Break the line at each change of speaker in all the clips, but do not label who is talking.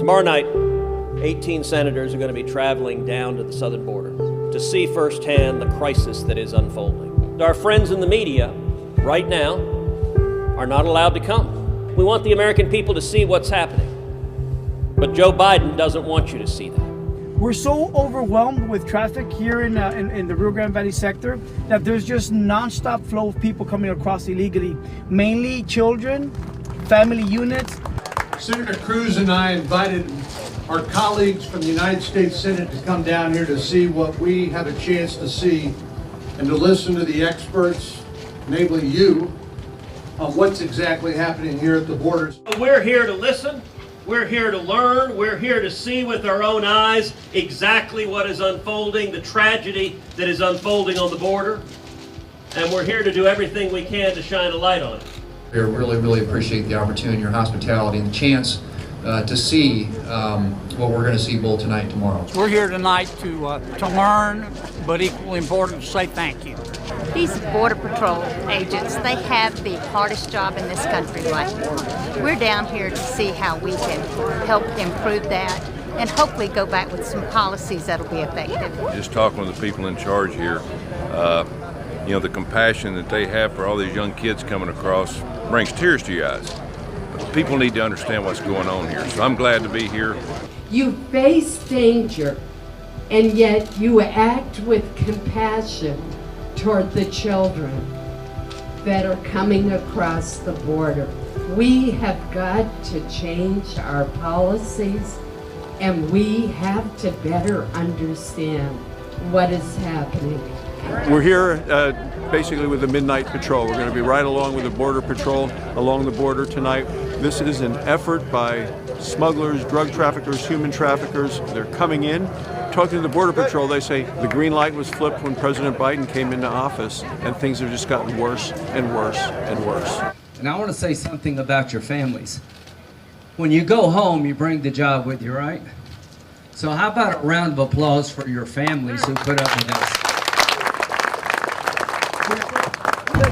Tomorrow night, 18 senators are going to be traveling down to the southern border to see firsthand the crisis that is unfolding. Our friends in the media, right now, are not allowed to come. We want the American people to see what's happening. But Joe Biden doesn't want you to see that.
We're so overwhelmed with traffic here in the Rio Grande Valley sector that there's just nonstop flow of people coming across illegally, mainly children, family units.
Senator Cruz and I invited our colleagues from the United States Senate to come down here to see what we have a chance to see and to listen to the experts, namely you, on what's exactly happening here at the borders.
We're here to listen. We're here to learn. We're here to see with our own eyes exactly what is unfolding, the tragedy that is unfolding on the border. And we're here to do everything we can to shine a light on it.
We really appreciate the opportunity, your hospitality, and the chance to see what we're going to see both tonight and tomorrow.
We're here tonight to learn, but equally important to say thank you.
These Border Patrol agents, they have the hardest job in this country right now. We're down here to see how we can help improve that and hopefully go back with some policies that'll be effective.
Just talking with the people in charge here, you know, the compassion that they have for all these young kids coming across brings tears to your eyes. People need to understand what's going on here, so I'm glad to be here.
You face danger, and yet you act with compassion toward the children that are coming across the border. We have got to change our policies, and we have to better understand what is happening.
We're here basically with the Midnight Patrol. We're going to be right along with the Border Patrol along the border tonight. This is an effort by smugglers, drug traffickers, human traffickers. They're coming in. Talking to the Border Patrol, they say the green light was flipped when President Biden came into office, and things have just gotten worse and worse and worse.
And I want to say something about your families. When you go home, you bring the job with you, right? So how about a round of applause for your families who put up with this?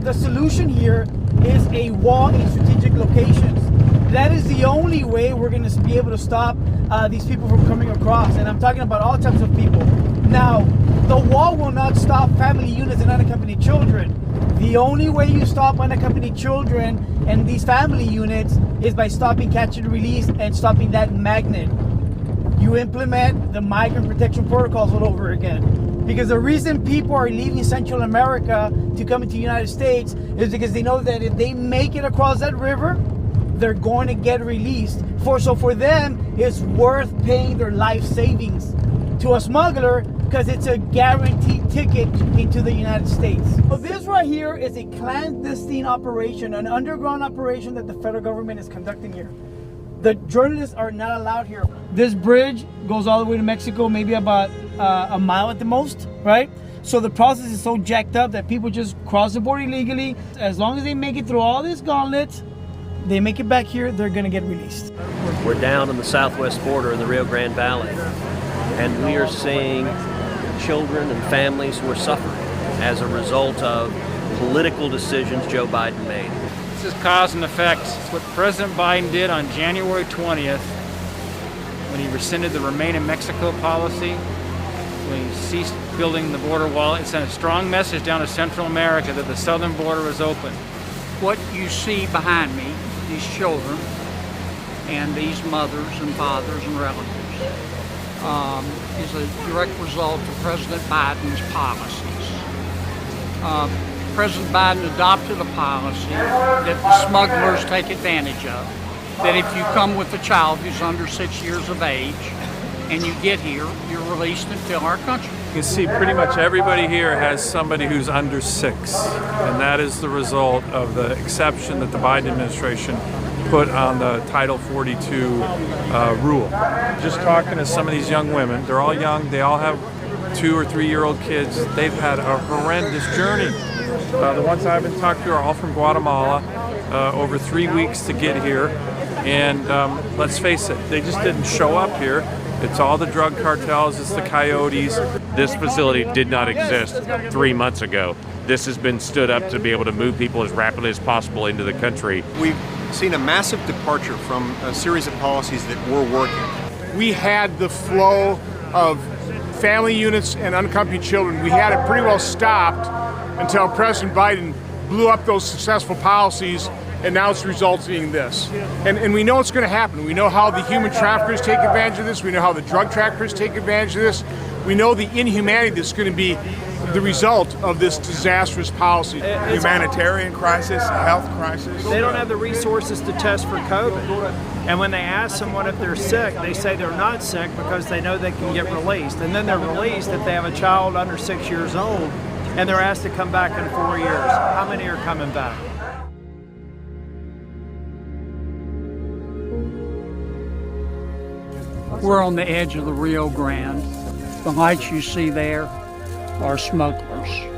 The solution here is a wall in strategic locations. That is the only way we're going to be able to stop these people from coming across. And I'm talking about all types of people. Now, the wall will not stop family units and unaccompanied children. The only way you stop unaccompanied children and these family units is by stopping catch and release and stopping that magnet. You implement the migrant protection protocols all over again. Because the reason people are leaving Central America to come into the United States is because they know that if they make it across that river, they're going to get released. So for them, it's worth paying their life savings to a smuggler because it's a guaranteed ticket into the United States. So this right here is a clandestine operation, an underground operation that the federal government is conducting here. The journalists are not allowed here. This bridge goes all the way to Mexico, maybe about a mile at the most, right? So the process is so jacked up that people just cross the border illegally. As long as they make it through all this gauntlet, they make it back here, they're gonna get released.
We're down on the southwest border in the Rio Grande Valley, and we are seeing children and families who are suffering as a result of political decisions Joe Biden made.
This is cause and effect. It's what President Biden did on January 20th when he rescinded the Remain in Mexico policy, when he ceased building the border wall. It sent a strong message down to Central America that the southern border is open. What you see behind me, these children and these mothers and fathers and relatives, is a direct result of President Biden's policies. President Biden adopted a policy that the smugglers take advantage of, that if you come with a child who's under 6 years of age and you get here, you're released and fill our country.
You can see pretty much everybody here has somebody who's under 6, and that is the result of the exception that the Biden administration put on the Title 42 rule. Just talking to some of these young women, they're all young, they all have 2 or 3 year old kids. They've had a horrendous journey. The ones I've been talking to are all from Guatemala, over 3 weeks to get here, and let's face it, they just didn't show up here. It's all the drug cartels, it's the coyotes.
This facility did not exist 3 months ago. This has been stood up to be able to move people as rapidly as possible into the country.
We've seen a massive departure from a series of policies that were working. we had the flow of family units and unaccompanied children. We had it pretty well stopped until President Biden blew up those successful policies, and now it's resulting in this. And we know it's going to happen. We know how the human traffickers take advantage of this. We know how the drug traffickers take advantage of this. We know the inhumanity that's going to be the result of this disastrous policy.
Humanitarian crisis, health crisis.
They don't have the resources to test for COVID. And when they ask someone if they're sick, they say they're not sick because they know they can get released. And then they're released if they have a child under 6 years old and they're asked to come back in 4 years. How many are coming back?
We're on the edge of the Rio Grande. The lights you see there are smugglers.